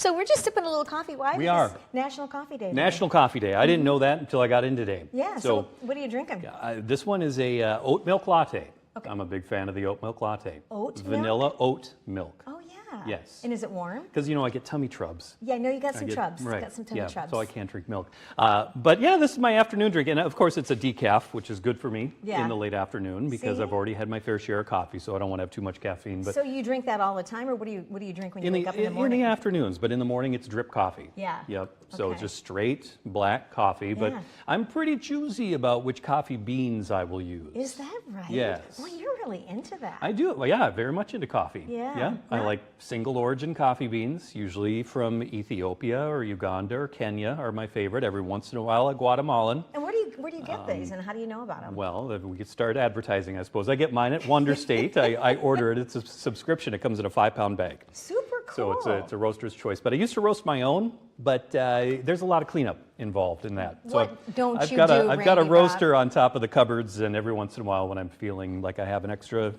So we're just sipping a little coffee. Why? We are. National Coffee Day. National Coffee Day. I didn't know that until I got in today. Yeah, so what are you drinking? This one is a oat milk latte. Okay. I'm a big fan of the oat milk latte. Oat milk? Vanilla oat milk. Oh, yeah. Yes. And is it warm? Because, you know, I get tummy trubs. Yeah, I know you got some trubs. Right. Got some tummy trubs. So I can't drink milk. But yeah, this is my afternoon drink. And of course, it's a decaf, which is good for me in the late afternoon because I've already had my fair share of coffee, so I don't want to have too much caffeine. But so you drink that all the time, or what do you drink when you wake up in the morning? In the afternoons, but in the morning it's drip coffee. Yeah. Yep. So it's just straight black coffee. But I'm pretty choosy about which coffee beans I will use. Is that right? Yes. Well, you're really into that. I do. Well, yeah, very much into coffee. Yeah. I like single origin coffee beans, usually from Ethiopia or Uganda or Kenya are my favorite. Every once in a while, a Guatemalan. And where do you get these, and how do you know about them? Well, we could start advertising, I suppose. I get mine at Wonder State. I order it. It's a subscription. It comes in a 5-pound bag. Super cool. So it's a roaster's choice. But I used to roast my own, but there's a lot of cleanup involved in that. So I've got a roaster on top of the cupboards, and every once in a while when I'm feeling like I have an extra,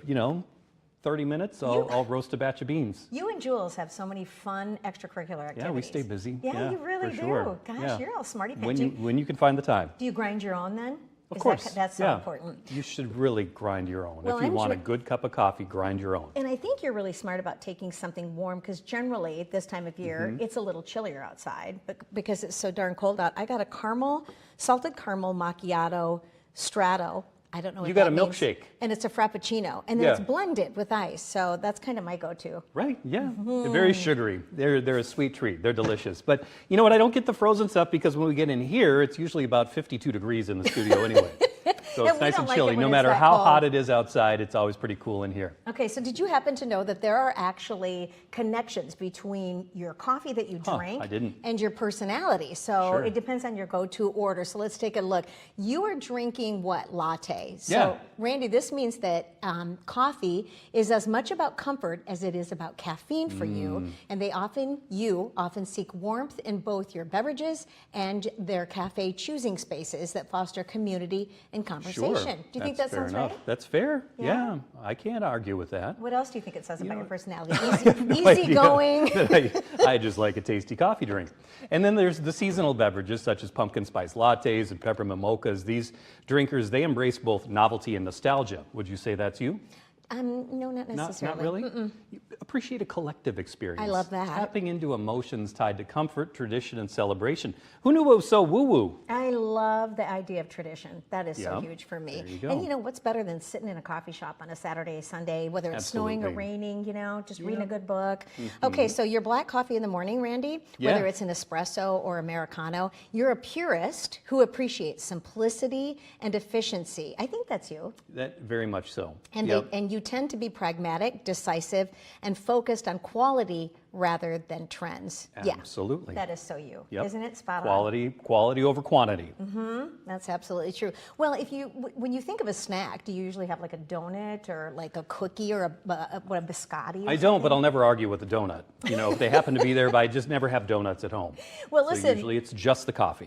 30 minutes, I'll roast a batch of beans. You and Jules have so many fun extracurricular activities. Yeah, we stay busy. Yeah, you really do. Sure. Gosh, you're all smarty pants. When you can find the time. Do you grind your own then? Of course. That's so important. You should really grind your own. Well, if you want a good cup of coffee, grind your own. And I think you're really smart about taking something warm, because generally at this time of year, it's a little chillier outside, but because it's so darn cold out. I got a salted caramel macchiato strato. I don't know what you got that a means. milkshake. And it's a frappuccino. And then it's blended with ice. So that's kind of my go-to. Right, yeah. They're very sugary. They're a sweet treat. They're delicious. But you know what? I don't get the frozen stuff because when we get in here, it's usually about 52 degrees in the studio anyway. So it's nice and chilly. No matter how hot it is outside, it's always pretty cool in here. Okay, so did you happen to know that there are actually connections between your coffee that you drink and your personality? So it depends on your go-to order. So let's take a look. You are drinking what? Latte. So Randy, this means that coffee is as much about comfort as it is about caffeine for you. And you often seek warmth in both your beverages and their cafe choosing spaces that foster community and conversation. Sure. Do you think that sounds right? That's fair. Yeah, I can't argue with that. What else do you think it says about your personality? Easygoing. I just like a tasty coffee drink. And then there's the seasonal beverages such as pumpkin spice lattes and peppermint mochas. These drinkers, they embrace both novelty and nostalgia. Would you say that's you? No, not necessarily. Not really? You appreciate a collective experience. I love that. Tapping into emotions tied to comfort, tradition, and celebration. Who knew it was so woo-woo? I love the idea of tradition. That is so huge for me. There you go. And what's better than sitting in a coffee shop on a Saturday, Sunday, whether it's snowing or raining, just reading a good book. Okay, so your black coffee in the morning, Randy, whether it's an espresso or Americano, you're a purist who appreciates simplicity and efficiency. I think that's you. That very much so. And you tend to be pragmatic, decisive, and focused on quality rather than trends. Absolutely. That is so you, isn't it? Spot on. Quality over quantity. That's absolutely true. Well, when you think of a snack, do you usually have like a donut or like a cookie or a biscotti? I don't, but I'll never argue with a donut. If they happen to be there, but I just never have donuts at home. Well, listen. So usually it's just the coffee.